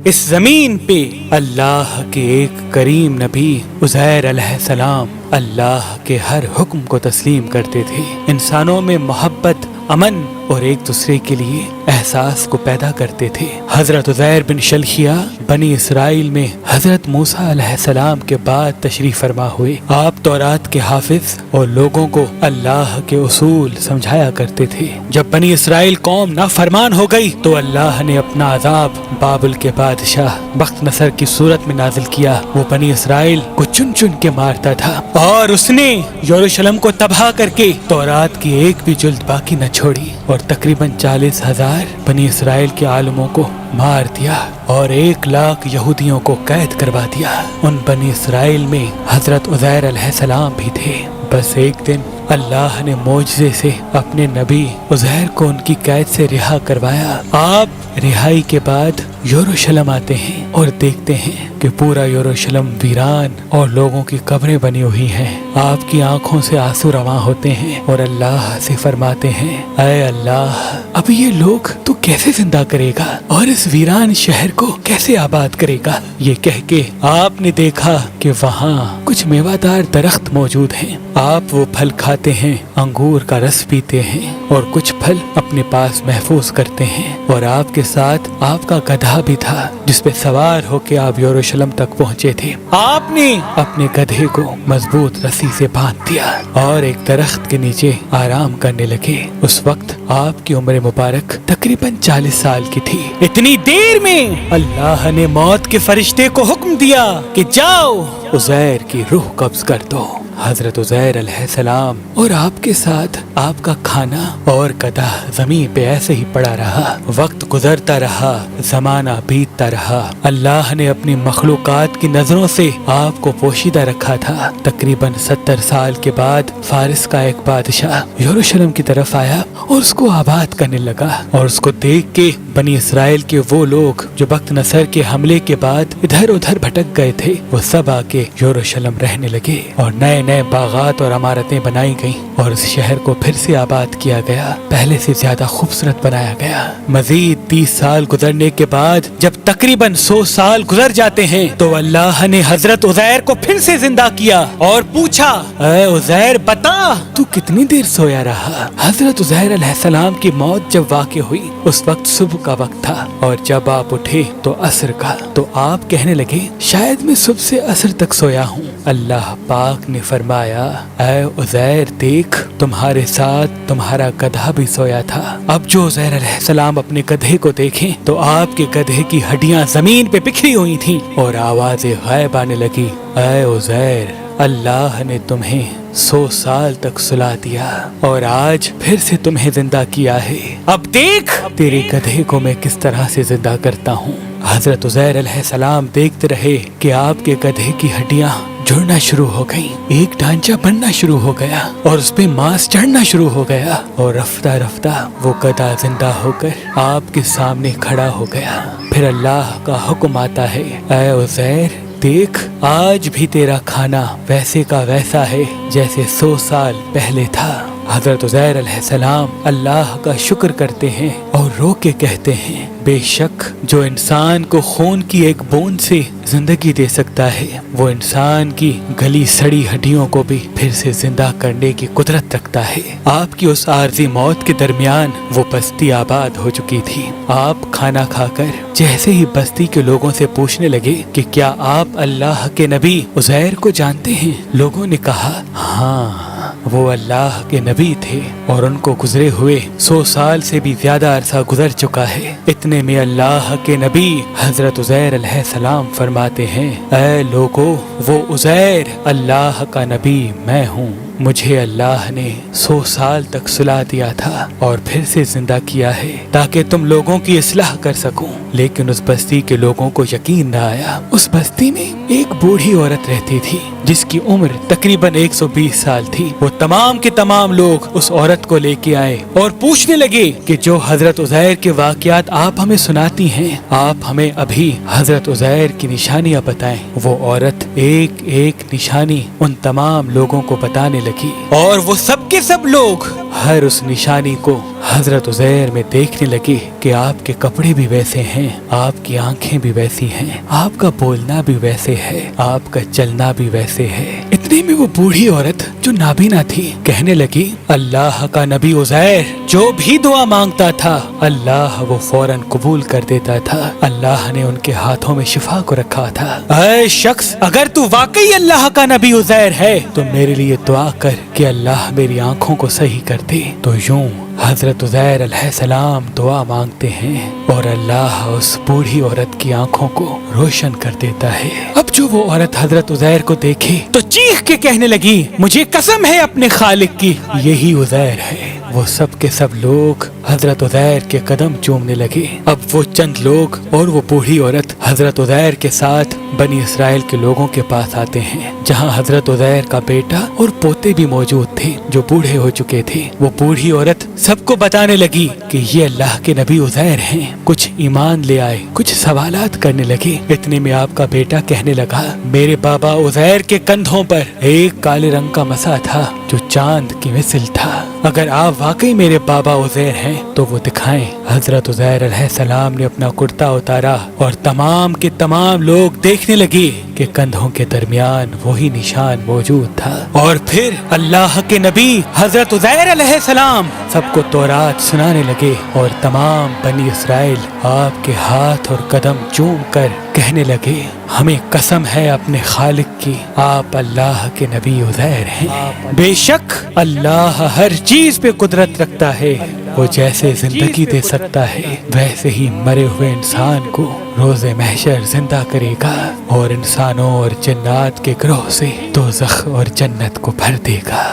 اس زمین پہ اللہ کے ایک کریم نبی عزیر علیہ السلام اللہ کے ہر حکم کو تسلیم کرتے تھے، انسانوں میں محبت، امن اور ایک دوسرے کے لیے احساس کو پیدا کرتے تھے۔ حضرت عزیر بن شلخیہ بنی اسرائیل میں حضرت موسیٰ علیہ السلام کے بعد تشریف فرما ہوئے۔ آپ تورات کے حافظ اور لوگوں کو اللہ کے اصول سمجھایا کرتے تھے۔ جب بنی اسرائیل قوم نافرمان ہو گئی تو اللہ نے اپنا عذاب بابل کے بادشاہ بخت نصر کی صورت میں نازل کیا۔ وہ بنی اسرائیل کو چن چن کے مارتا تھا اور اس نے یروشلم کو تباہ کر کے تورات کی ایک بھی جلد باقی نہ چھوڑی اور تقریباً 40,000 بنی اسرائیل کے عالموں کو مار دیا اور 1,00,000 یہودیوں کو قید کروا دیا۔ ان بنی اسرائیل میں حضرت عزیر علیہ السلام بھی تھے۔ بس ایک دن اللہ نے معجزے سے اپنے نبی عزیر کو ان کی قید سے رہا کروایا۔ آپ رہائی کے بعد یروشلم آتے ہیں اور دیکھتے ہیں کہ پورا یروشلم ویران اور لوگوں کی قبریں بنی ہوئی ہیں۔ آپ کی آنکھوں سے آنسو رواں ہوتے ہیں اور اللہ سے فرماتے ہیں، اے اللہ، اب یہ لوگ تو کیسے زندہ کرے گا اور اس ویران شہر کو کیسے آباد کرے گا؟ یہ کہہ کے آپ نے دیکھا کہ وہاں کچھ میوہ دار درخت موجود ہیں۔ آپ وہ پھل کھاتے ہیں، انگور کا رس پیتے ہیں اور کچھ پھل اپنے پاس محفوظ کرتے ہیں، اور آپ کے ساتھ آپ کا گدھا بھی تھا جس پہ سوار ہو کے آپ یروشلم تک پہنچے تھے۔ آپ نے اپنے گدھے کو مضبوط رسی سے باندھ دیا اور ایک درخت کے نیچے آرام کرنے لگے۔ اس وقت آپ کی عمر مبارک تقریباً 40 سال کی تھی۔ اتنی دیر میں اللہ نے موت کے فرشتے کو حکم دیا کہ جاؤ عزیر کی روح قبض کر دو۔ حضرت عزیر علیہ السلام اور آپ کے ساتھ آپ کا کھانا اور گدھا زمین پہ ایسے ہی پڑا رہا۔ وقت گزرتا رہا، زمانہ بیتتا رہا۔ اللہ نے اپنی مخلوقات کی نظروں سے آپ کو پوشیدہ رکھا تھا۔ تقریباً 70 سال کے بعد فارس کا ایک بادشاہ یروشلم کی طرف آیا اور اس کو آباد کرنے لگا، اور اس کو دیکھ کے بنی اسرائیل کے وہ لوگ جو بخت نصر کے حملے کے بعد ادھر ادھر بھٹک گئے تھے، وہ سب آ کے یروشلم رہنے لگے اور نئے نئے باغات اور عمارتیں بنائی گئیں اور اس شہر کو پھر سے آباد کیا گیا، پہلے سے زیادہ خوبصورت بنایا گیا۔ مزید 30 سال گزرنے کے بعد جب تقریباً 100 سال گزر جاتے ہیں تو اللہ نے حضرت عزیر کو پھر سے زندہ کیا اور پوچھا، اے عزیر بتا تو کتنی دیر سویا رہا؟ حضرت عزیر علیہ السلام کی موت جب واقع ہوئی اس وقت صبح کا وقت تھا، اور جب آپ اٹھے تو عصر کا۔ تو آپ کہنے لگے، شاید میں صبح سے عصر تک سویا ہوں۔ اللہ پاک نے فرمایا، اے عزیر دیکھ، تمہارے ساتھ تمہارا گدھا بھی سویا تھا۔ اب جو عزیر علیہ السلام اپنے گدھے کو دیکھیں تو آپ کے گدھے کی ہڈیاں زمین پہ بکھری ہوئی تھیں اور آوازیں غائب آنے لگی۔ اے عزیر، اللہ نے تمہیں 100 سال تک سلا دیا اور آج پھر سے تمہیں زندہ کیا ہے۔ اب دیکھ تیرے گدھے کو میں کس طرح سے زندہ کرتا ہوں۔ حضرت عزیر علیہ السلام دیکھتے رہے کہ آپ کے گدھے کی ہڈیاں جڑنا شروع ہو گئی، ایک ڈھانچہ بننا شروع ہو گیا اور اس پہ ماس چڑھنا شروع ہو گیا، اور رفتہ رفتہ وہ گدھا زندہ ہو کر آپ کے سامنے کھڑا ہو گیا۔ پھر اللہ کا حکم آتا ہے، اے عزیر دیکھ، آج بھی تیرا کھانا ویسے کا ویسا ہے جیسے 100 سال پہلے تھا۔ حضرت عزیر علیہ السلام اللہ کا شکر کرتے ہیں اور رو کے کہتے ہیں، بے شک جو انسان کو خون کی ایک بوند سے زندگی دے سکتا ہے وہ انسان کی گلی سڑی ہڈیوں کو بھی پھر سے زندہ کرنے کی قدرت رکھتا ہے۔ آپ کی اس عارضی موت کے درمیان وہ بستی آباد ہو چکی تھی۔ آپ کھانا کھا کر جیسے ہی بستی کے لوگوں سے پوچھنے لگے کہ کیا آپ اللہ کے نبی عزیر کو جانتے ہیں؟ لوگوں نے کہا، ہاں وہ اللہ کے نبی تھے اور ان کو گزرے ہوئے 100 سال سے بھی زیادہ عرصہ گزر چکا ہے۔ اتنے میں اللہ کے نبی حضرت عزیر علیہ السلام فرماتے ہیں، اے لوگو، وہ عزیر اللہ کا نبی میں ہوں۔ مجھے اللہ نے 100 سال تک سلا دیا تھا اور پھر سے زندہ کیا ہے تاکہ تم لوگوں کی اصلاح کر سکوں، لیکن اس بستی کے لوگوں کو یقین نہ آیا۔ اس بستی میں ایک بوڑھی عورت رہتی تھی جس کی عمر تقریباً 120 سال تھی۔ وہ تمام کے تمام لوگ اس عورت کو لے کے آئے اور پوچھنے لگے کہ جو حضرت عزیر کے واقعات آپ ہمیں سناتی ہیں، آپ ہمیں ابھی حضرت عزیر کی نشانیاں بتائیں۔ وہ عورت ایک ایک نشانی ان تمام لوگوں کو بتانے لگی اور وہ سب کے سب لوگ ہر اس نشانی کو حضرت عزیر میں دیکھنے لگے کہ آپ کے کپڑے بھی ویسے ہیں، آپ کی آنکھیں بھی ویسی ہیں، آپ کا بولنا بھی ویسے ہے، آپ کا چلنا بھی ویسے ہے۔ اتنے میں وہ بوڑھی عورت جو نابینا تھی کہنے لگی، اللہ کا نبی عزیر جو بھی دعا مانگتا تھا اللہ وہ فوراً قبول کر دیتا تھا، اللہ نے ان کے ہاتھوں میں شفا کو رکھا تھا۔ اے شخص، اگر تو واقعی اللہ کا نبی عزیر ہے تو میرے لیے دعا کر کہ اللہ میری آنکھوں کو صحیح کر دے۔ تو یوں حضرت عزیر علیہ السلام دعا مانگتے ہیں اور اللہ اس بوڑھی عورت کی آنکھوں کو روشن کر دیتا ہے۔ اب جو وہ عورت حضرت عزیر کو دیکھے تو چیخ کے کہنے لگی، مجھے قسم ہے اپنے خالق کی، یہی عزیر ہے۔ وہ سب کے سب لوگ حضرت عزیر کے قدم چومنے لگے۔ اب وہ چند لوگ اور وہ بوڑھی عورت حضرت عزیر کے ساتھ بنی اسرائیل کے لوگوں کے پاس آتے ہیں، جہاں حضرت عزیر کا بیٹا اور پوتے بھی موجود تھے جو بوڑھے ہو چکے تھے۔ وہ بوڑھی عورت سب کو بتانے لگی کہ یہ اللہ کے نبی عزیر ہیں۔ کچھ ایمان لے آئے، کچھ سوالات کرنے لگے۔ اتنے میں آپ کا بیٹا کہنے لگا، میرے بابا عزیر کے کندھوں پر ایک کالے رنگ کا مسا تھا جو چاند کی مثل تھا، اگر آپ واقعی میرے بابا عزیر ہیں تو وہ دکھائیں۔ حضرت عزیر علیہ السلام نے اپنا کرتا اتارا اور تمام کے تمام لوگ دیکھنے لگے کہ کندھوں کے درمیان وہی نشان موجود تھا۔ اور پھر اللہ کے نبی حضرت عزیر علیہ السلام سب کو تورات سنانے لگے اور تمام بنی اسرائیل آپ کے ہاتھ اور قدم چوم کر کہنے لگے، ہمیں قسم ہے اپنے خالق کی، آپ اللہ کے نبی عزیر ہیں۔ بے شک اللہ ہر چیز پہ قدرت رکھتا ہے، وہ جیسے زندگی دے سکتا ہے ویسے ہی مرے ہوئے انسان کو روز محشر زندہ کرے گا اور انسانوں اور جنات کے گروہ سے دوزخ اور جنت کو بھر دے گا۔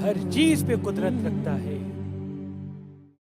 ہر چیز پہ قدرت رکھتا ہے۔